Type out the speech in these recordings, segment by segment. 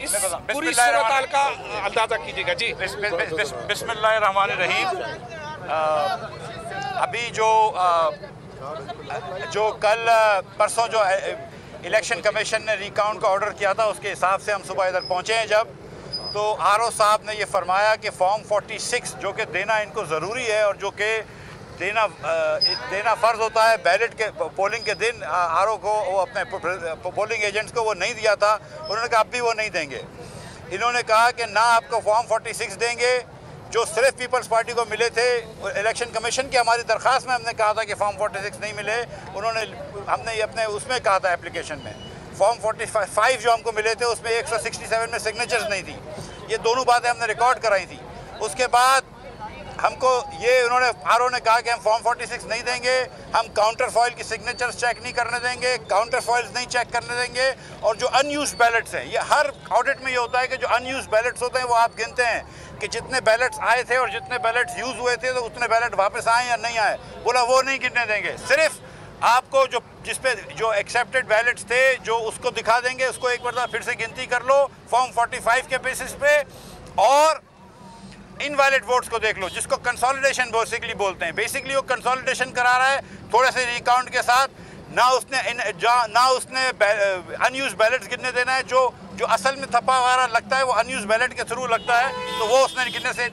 इस पूरी सूरत का अंदाजा कीजिएगा जी। बिस्मिल्लाहिर्रहमानिर्रहीम। अभी जो कल परसों जो इलेक्शन कमीशन ने रिकाउंट का ऑर्डर किया था, उसके हिसाब से हम सुबह इधर पहुंचे हैं जब, तो आरओ साहब ने ये फरमाया कि फॉर्म 46 जो कि देना इनको ज़रूरी है और जो कि देना फ़र्ज़ होता है बैलेट के पोलिंग के दिन, आरओ को वो अपने पोलिंग एजेंट्स को वो नहीं दिया था। उन्होंने कहा अब भी वो नहीं देंगे। इन्होंने कहा कि ना आपको फॉर्म 46 देंगे जो सिर्फ पीपल्स पार्टी को मिले थे। इलेक्शन कमीशन की हमारी दरख्वास्त में हमने कहा था कि फॉर्म 46 नहीं मिले, हमने ये अपने उसमें कहा था एप्लीकेशन में। फॉर्म 45 जो हमको मिले थे उसमें 167 में सिग्नेचर्स नहीं थी। ये दोनों बातें हमने रिकॉर्ड कराई थी। उसके बाद हमको ये उन्होंने आरओ ने कहा कि हम फॉर्म 46 नहीं देंगे, हम काउंटर फॉइल की सिग्नेचर्स चेक नहीं करने देंगे, काउंटर फॉइल्स नहीं चेक करने देंगे, और जो अनयूज बैलेट्स हैं, ये हर ऑडिट में ये होता है कि जो अनयूज बैलेट्स होते हैं वो आप गिनते हैं कि जितने बैलेट्स आए थे और जितने बैलेट्स यूज़ हुए थे तो उतने बैलेट वापस आए या नहीं आए। बोला वो नहीं गिनने देंगे, सिर्फ आपको जो जिस पे जो एक्सेप्टेड बैलेट्स थे जो उसको दिखा देंगे, उसको एक बार फिर से गिनती कर लो फॉर्म 45 के बेसिस पे, और इनवैलिड वोट्स को देख लो, जिसको कंसोलिडेशन बेसिकली बोलते हैं। बेसिकली वो कंसोलिडेशन करा रहा है थोड़े से रिकाउंट के साथ, ना उसने अनयूज बैलेट्स गिनने देना है। जो असल में थप्पा वगैरह लगता है वो अनयूज बैलेट के थ्रू लगता है, तो वो उसने गिनने से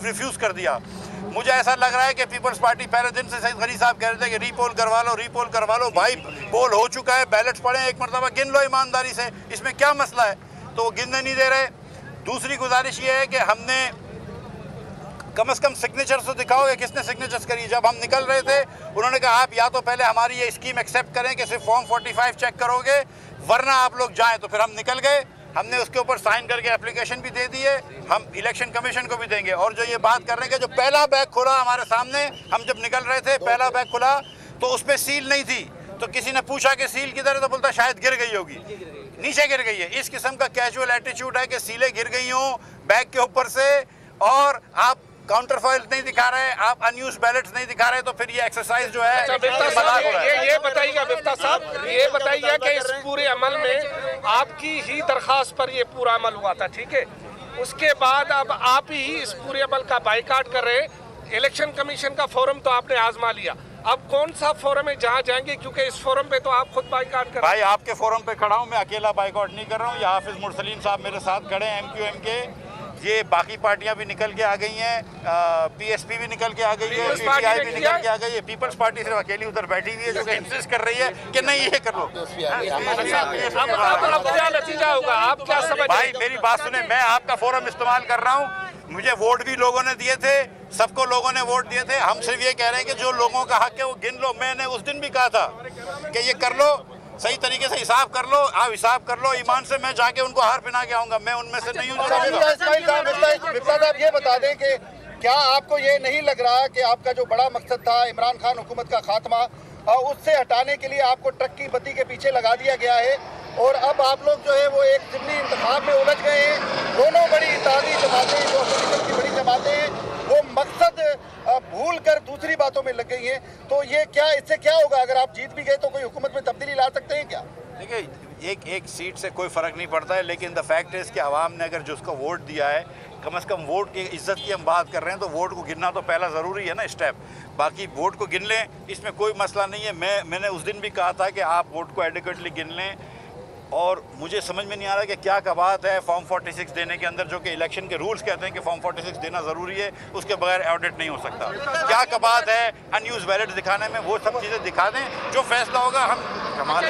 रिफ्यूज़ कर दिया। मुझे ऐसा लग रहा है कि पीपल्स पार्टी पहले दिन से सईद गनी साहब कह रहे थे कि रीपोल करवा लो। भाई पोल हो चुका है, बैलेट्स पड़े हैं, एक मरतबा गिन लो ईमानदारी से, इसमें क्या मसला है? तो वो गिनने नहीं दे रहे। दूसरी गुजारिश ये है कि हमने कम से कम सिग्नेचर्स तो दिखाओ कि किसने सिग्नेचर्स करी। जब हम निकल रहे थे उन्होंने कहा आप या तो पहले हमारी ये स्कीम एक्सेप्ट करें कि सिर्फ फॉर्म 45 चेक करोगे, वरना आप लोग जाएं। तो फिर हम निकल गए, हमने उसके ऊपर साइन करके एप्लीकेशन भी दे दिए, हम इलेक्शन कमीशन को भी देंगे। और जो ये बात कर रहे हैं कि जो पहला बैग खुला हमारे सामने, हम जब निकल रहे थे पहला बैग खुला तो उस पर सील नहीं थी, तो किसी ने पूछा कि सील किधर है, तो बोलता शायद गिर गई होगी, नीचे गिर गई है। इस किस्म का कैजुअल एटीट्यूड है कि सीलें गिर गई हों बैग के ऊपर से, और आप काउंटर फॉइल नहीं दिखा रहे, आप अनयूज बैलेट्स नहीं दिखा रहे, तो फिर ये एक्सरसाइज जो है ये बताइएगा बिफ्ता साहब, ये बताइए कि इस पूरे अमल में आपकी ही दरखास्त पर ये पूरा अमल हुआ था, ठीक है? उसके बाद अब आप ही इस पूरे अमल का बाइकाट कर रहे हैं। इलेक्शन कमीशन का फोरम तो आपने आजमा लिया, अब कौन सा फोरम है जहाँ जाएंगे? क्योंकि इस फोरम पे तो आप खुद बाइकाट कर रहे हैं। भाई आपके फोरम पे खड़ा हूँ मैं, अकेला बाइकाट नहीं कर रहा हूँ। ये हाफिज मुरसलीन साहब मेरे साथ खड़े हैं MQM के, ये बाकी पार्टियां भी निकल के आ गई हैं, PSP भी निकल के आ गई है, PTI भी निकल के आ गई है। पीपल्स पार्टी सिर्फ अकेली उधर बैठी हुई है जो कि इंसिस्ट कर रही है कि नहीं ये कर लो। नतीजा होगा, आप क्या समझ? भाई मेरी बात सुने, मैं आपका फोरम इस्तेमाल कर रहा हूँ, मुझे वोट भी लोगों ने दिए थे, सबको लोगों ने वोट दिए थे। हम सिर्फ ये कह रहे हैं कि जो लोगों का हक है वो गिन लो। मैंने उस दिन भी कहा था कि ये कर लो, सही तरीके से हिसाब कर लो, आप हिसाब कर लो ईमान से, मैं जाके उनको हार पहना के आऊंगा। मैं उनमें से नहीं हूँ। साहब ये बता दें कि क्या आपको ये नहीं लग रहा कि आपका जो बड़ा मकसद था इमरान खान हुकूमत का खात्मा, उससे हटाने के लिए आपको ट्रक की बत्ती के पीछे लगा दिया गया है, और अब आप लोग जो है वो एक ज़िमनी इंतखाब में उलझ गए हैं? दोनों बड़ी इत्तेहादी जमातें जो अपोजिशन की बड़ी जमातें हैं वो मकसद भूल कर दूसरी बातों में लग गई हैं। तो ये क्या, इससे क्या होगा? अगर आप जीत भी गए तो कोई हुकूमत में तब्दीली ला सकते हैं क्या? देखिए एक सीट से कोई फ़र्क नहीं पड़ता है, लेकिन द फैक्ट इज़ कि आवाम ने अगर जिसको वोट दिया है, कम से कम वोट की इज़्ज़त की हम बात कर रहे हैं, तो वोट को गिनना तो पहला ज़रूरी है ना स्टेप। बाकी वोट को गिन लें, इसमें कोई मसला नहीं है। मैंने उस दिन भी कहा था कि आप वोट को एडिक्वेटली गिन लें, और मुझे समझ में नहीं आ रहा कि क्या का बात है फॉर्म 46 देने के अंदर, जो कि इलेक्शन के रूल्स कहते हैं कि फॉर्म 46 देना ज़रूरी है, उसके बगैर ऑडिट नहीं हो सकता। क्या का बात है अनयूज बैलेट दिखाने में? वो सब चीज़ें दिखा दें, जो फैसला होगा हम कमाल।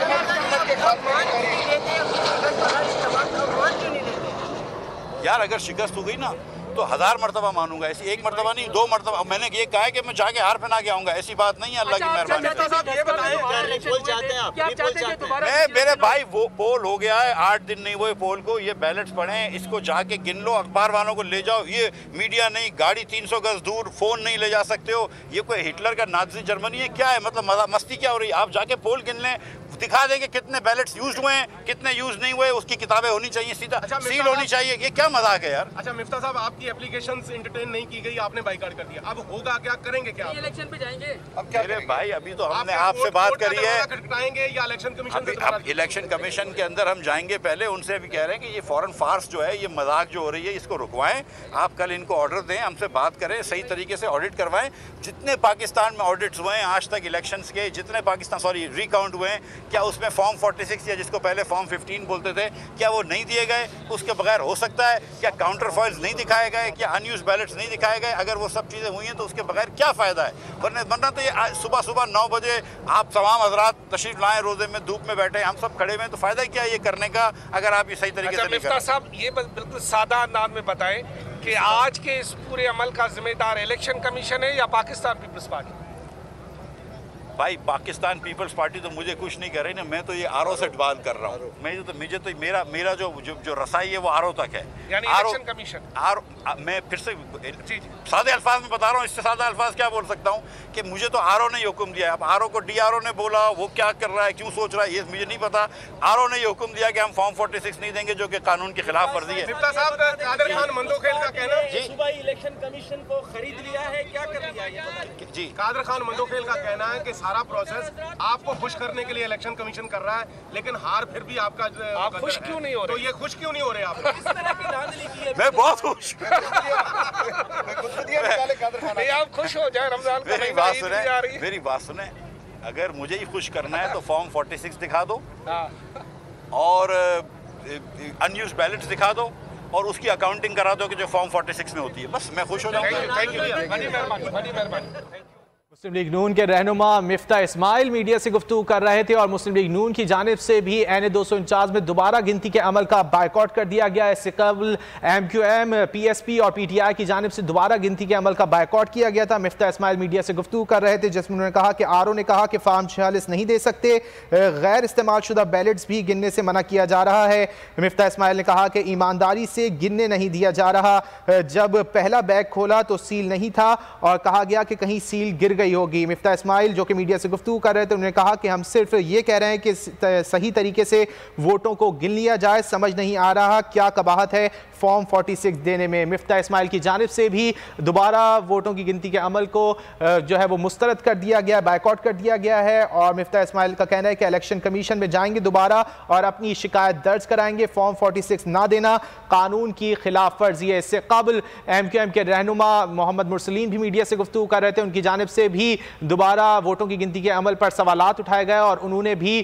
यार अगर शिकस्त हो गई ना तो 1000 मरतबा मानूंगा, ऐसी एक मरतबा नहीं, 2 मरतबा। मैंने ये कहा है कि मैं जाके हार पहना के आऊंगा, ऐसी बात नहीं है। अल्लाह की मेहरबानी। मेरे भाई वो पोल हो गया है, 8 दिन नहीं हुए पोल को, ये बैलेट्स पड़े हैं, इसको जाके गिन लो, अखबार वालों को ले जाओ। ये मीडिया नहीं, गाड़ी 300 गज दूर, फ़ोन नहीं ले जा सकते हो। ये कोई हिटलर का नाज़ी जर्मनी है क्या है? मतलब मस्ती क्या हो रही है? आप जाके पोल गिन लें, दिखा देंगे कितने बैलेट्स यूज हुए हैं, कितने यूज नहीं हुए, उसकी किताबें होनी चाहिए, सीधा सील होनी चाहिए। ये क्या मजाक है यार। अच्छा मिफ्ता साहब, आपकी एप्लीकेशंस एंटरटेन नहीं की गई, आपने बाइकआउट कर दिया, अब होगा क्या, करेंगे क्या? इलेक्शन पे जाएंगे अब क्या मेरे भाई अभी तो हमने आपसे बात करी है, खटखटाएंगे या इलेक्शन कमीशन से? अब इलेक्शन कमीशन के अंदर हम जाएंगे, पहले उनसे अभी कह रहे हैं कि ये फॉरेन फार्स जो है, ये मजाक जो हो रही है, इसको रुकवाएं। आप कल इनको ऑर्डर दें, हमसे बात करें, सही तरीके से ऑडिट करवाएं। जितने पाकिस्तान में ऑडिट्स हुए हैं आज तक इलेक्शंस के, जितने रिकाउंट हुए हैं, क्या उसमें फॉर्म 46 या जिसको पहले फॉर्म 15 बोलते थे, क्या वो नहीं दिए गए? उसके बगैर हो सकता है? क्या काउंटर फॉइल्स नहीं दिखाए गए? क्या अनयूज बैलेट्स नहीं दिखाए गए? अगर वो सब चीज़ें हुई हैं तो उसके बगैर क्या फ़ायदा है? वरना तो ये सुबह सुबह 9 बजे आप तमाम हजरात तशरीफ लाएं, रोजे में धूप में बैठे, हम सब खड़े हुए हैं, तो फ़ायदा क्या है ये करने का अगर आप ये सही तरीके से नहीं करें? साहब ये बिल्कुल सादा अंदाज में बताएं कि आज के इस पूरे अमल का जिम्मेदार इलेक्शन कमीशन है या पाकिस्तान पीपल्स पार्टी? भाई पाकिस्तान पीपल्स पार्टी तो मुझे कुछ नहीं कर रही ना, मैं तो ये आरओ से बात कर रहा हूँ। मुझे तो मेरा जो रसाई है वो आरओ तक है, यानी इलेक्शन कमीशन। मैं फिर से सादे अल्फाज में बता रहा हूँ, इससे सादा अल्फाज क्या बोल सकता हूँ कि मुझे तो आरओ ने हुक्म दिया है। अब आरओ को डीआरओ ने बोला, वो क्या कर रहा है, क्यों सोच रहा है, ये मुझे नहीं पता। आरओ ने ये हुक्म दिया कि हम फॉर्म 46 नहीं देंगे, जो कि कानून की खिलाफ वर्जी है। कादर खान मंदोखेल का कहना है सुबह इलेक्शन कमीशन को खरीद लिया है, क्या कर लिया है जी? कादर खान मंदोखेल का कहना है कि सारा प्रोसेस आपको खुश करने के लिए इलेक्शन कमीशन कर रहा है, लेकिन हार फिर भी आपका। आप खुश क्यों नहीं हो रहे? तो ये खुश क्यों नहीं हो रहे आप? इस तरह की धांधली की है। मैं बहुत खुश। आप खुश हो जाए, रमजान का मेरी बात सुने, मेरी बात सुने, अगर मुझे ही खुश करना है तो फॉर्म 46 दिखा दो और अनयूज बैलेट्स दिखा दो और उसकी अकाउंटिंग करा दो कि जो फॉर्म 46 में होती है, बस मैं खुश हो जाऊंगा। थैंक यू, बड़ी मेहरबानी। मुस्लिम लीग नून के रहनुमा मिफ्ता इस्माइल मीडिया से गुफ्तगू कर रहे थे और मुस्लिम लीग नून की जानिब से भी NA 249 में दोबारा गिनती के अमल का बायकॉट कर दिया गया। इससे कबल MQM, PSP और PTI की जानिब से दोबारा गिनती के अमल का बायकॉट किया गया था। मिफ्ता इस्माइल मीडिया से गुफ्तगू कर रहे थे, जिसमें उन्होंने कहा कि आरओ ने कहा कि फॉर्म 46 नहीं दे सकते, गैर इस्तेमाल शुदा बैलेट्स भी गिनने से मना किया जा रहा है। मिफ्ता इस्माइल ने कहा कि ईमानदारी से गिनने नहीं दिया जा रहा, जब पहला बैग खोला तो सील नहीं था और कहा गया कि कहीं सील गिर गई होगी। मिफ्ता इस्माइल जो कि मीडिया से गुफ्तगू कर रहे थे, उन्होंने कहा कि हम सिर्फ ये कह रहे हैं कि सही तरीके से वोटों को गिन लिया जाए, समझ नहीं आ रहा क्या कबाहत है फॉर्म 46 देने में। मिफ्ता इस्माइल की जानिब से भी दोबारा वोटों की गिनती के अमल को जो है वो मुस्तरद कर दिया गया, बायकॉट कर दिया गया है और मिफ्ता इस्माइल का कहना है कि इलेक्शन कमीशन में जाएंगे दोबारा और अपनी शिकायत दर्ज कराएंगे। फॉर्म 46 ना देना कानून की खिलाफ वर्जी है। इससे कबल MQM के रहनुमा मोहम्मद मुरसलीन भी मीडिया से गुफ्तगू कर रहे थे, उनकी जानिब से भी दोबारा वोटों की गिनती के अमल पर सवालात उठाए गए और उन्होंने भी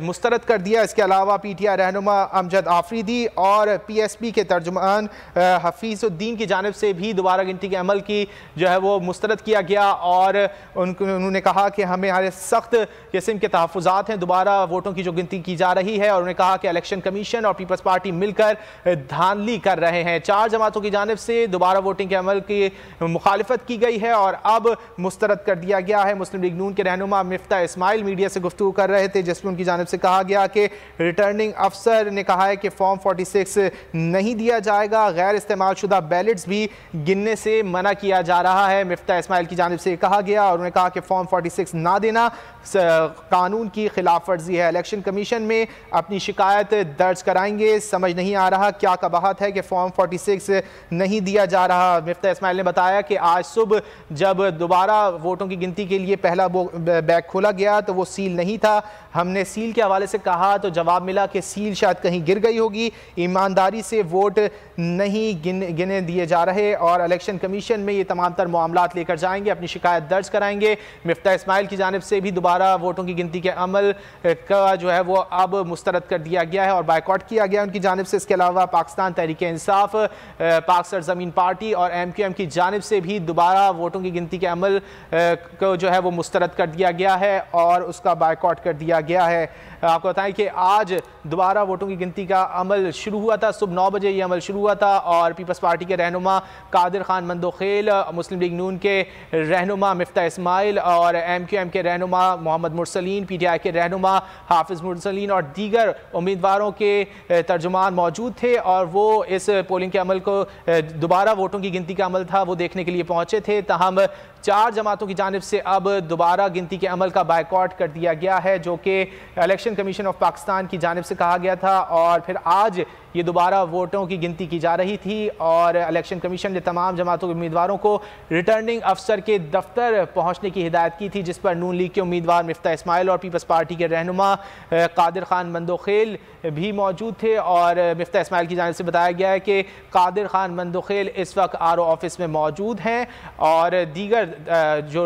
मुस्तरद कर दिया। इसके अलावा PTI रहनुमा अमजद आफरीदी और PSP के तर्जुमान हफीजुद्दीन की जानिब से भी दोबारा गिनती के अमल की जो है वो मुस्तरद किया गया और उन्होंने कहा कि हमें सख्त किस्म के तहफ़्फ़ुज़ात हैं, दोबारा वोटों की जो गिनती की जा रही है। और उन्होंने कहा कि इलेक्शन कमीशन और पीपल्स पार्टी मिलकर धांधली कर रहे हैं। 4 जमातों की जानिब से दोबारा वोटिंग के अमल की मुखालिफत की गई है और अब मुस्तरद कर दिया गया है। मुस्लिम लीग नून के रहनुमा मिफ्ता इस्माइल मीडिया से गुफ्तगू कर रहे थे, जिसमें उनकी जानिब से कहा गया कि रिटर्निंग अफसर ने कहा है कि फॉर्म 46 नहीं दिया जाएगा, गैर इस्तेमाल शुदा बैलेट्स भी गिनने से मना किया जा रहा है। मिफ्ता इस्माइल की जानिब से कहा गया और उन्होंने कहा कि फॉर्म 46 ना देना कानून की खिलाफ वर्जी है। इलेक्शन कमीशन में अपनी शिकायत दर्ज कराएंगे, समझ नहीं आ रहा क्या कबाहत है कि फॉर्म 46 नहीं दिया जा रहा। मिफ्ता इस्माइल ने बताया कि आज सुबह जब दोबारा वोटों की गिनती के लिए पहला बैग खोला गया तो वो सील नहीं था। हमने सील के हवाले से कहा तो जवाब मिला कि सील शायद कहीं गिर गई होगी, ईमानदारी से वोट नहीं गिने दिए जा रहे और इलेक्शन कमीशन में ये तमाम तर मामलात लेकर जाएंगे, अपनी शिकायत दर्ज कराएंगे। मिफ्ता इस्माइल की जानिब से भी दोबारा वोटों की गिनती के अमल का जो है वो अब मुस्तरद कर दिया गया है और बायकॉट किया गया उनकी जानिब से। इसके अलावा पाकिस्तान तहरीक इंसाफ, पाक सरजमीन पार्टी और MQM की जानिब से भी दोबारा वोटों की गिनती के अमल को जो है वो मुस्तरद कर दिया गया है और उसका बायकॉट कर दिया गया है। आपको बताएं कि आज दोबारा वोटों की गिनती का अमल शुरू हुआ था, सुबह 9 बजे ये अमल शुरू हुआ था और पीपल्स पार्टी के रहनुमा कादिर खान मंदोखेल, मुस्लिम लीग नून के रहनुमा मिफ्ता इस्माइल और MQM के रहनुमा मोहम्मद मुरसलीन, PTI के रहनुमा हाफिज मुरसलीन और दीगर उम्मीदवारों के तर्जुमान मौजूद थे और वो इस पोलिंग के अमल को दोबारा वोटों की गिनती का अमल था वो देखने के लिए पहुंचे थे। तहम 4 जमातों की जानिब से अब दोबारा गिनती के अमल का बायकॉट कर दिया गया है, जो कि इलेक्शन कमीशन ऑफ पाकिस्तान की जानिब से कहा गया था। और फिर आज ये दोबारा वोटों की गिनती की जा रही थी और इलेक्शन कमीशन ने तमाम जमातों के उम्मीदवारों को रिटर्निंग अफसर के दफ्तर पहुंचने की हिदायत की थी, जिस पर नून लीग के उम्मीदवार मिफ्ता इस्माइल और पीपल्स पार्टी के रहनुमा कादिर खान मंदोखेल भी मौजूद थे। और मिफ्ता इस्माइल की जानिब से बताया गया है कि कादिर खान मंदोखेल इस वक्त RO ऑफिस में मौजूद हैं और दीगर जो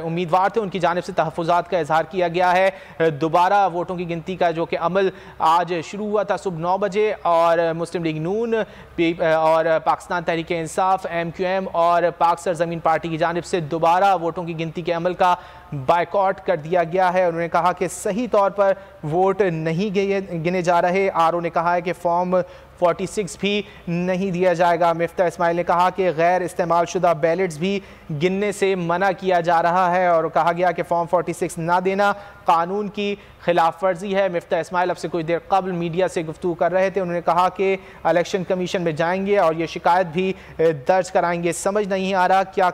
उम्मीदवार थे उनकी जानिब से तहफ़्फ़ुज़ात का इजहार किया गया है। दोबारा वोटों की गिनती का जो कि अमल आज शुरू हुआ था सुबह 9 बजे और मुस्लिम लीग नून और पाकिस्तान तहरीक इंसाफ MQM और पाक सरजमीन पार्टी की जानिब से दोबारा वोटों की गिनती के अमल का बायकॉट कर दिया गया है। उन्होंने कहा कि सही तौर पर वोट नहीं गिने जा रहे। RO ने कहा है कि फॉर्म 46 भी नहीं दिया जाएगा। मिफ्ता इस्माइल ने कहा कि गैर इस्तेमाल शुदा बैलेट्स भी गिनने से मना किया जा रहा है और कहा गया कि फॉर्म 46 ना देना कानून की खिलाफ वर्जी है। मिफ्ता इस्माइल अब से कुछ देर कबल मीडिया से गुफ्तगू कर रहे थे। उन्होंने कहा कि इलेक्शन कमीशन में जाएंगे और ये शिकायत भी दर्ज कराएंगे। समझ नहीं आ रहा क्या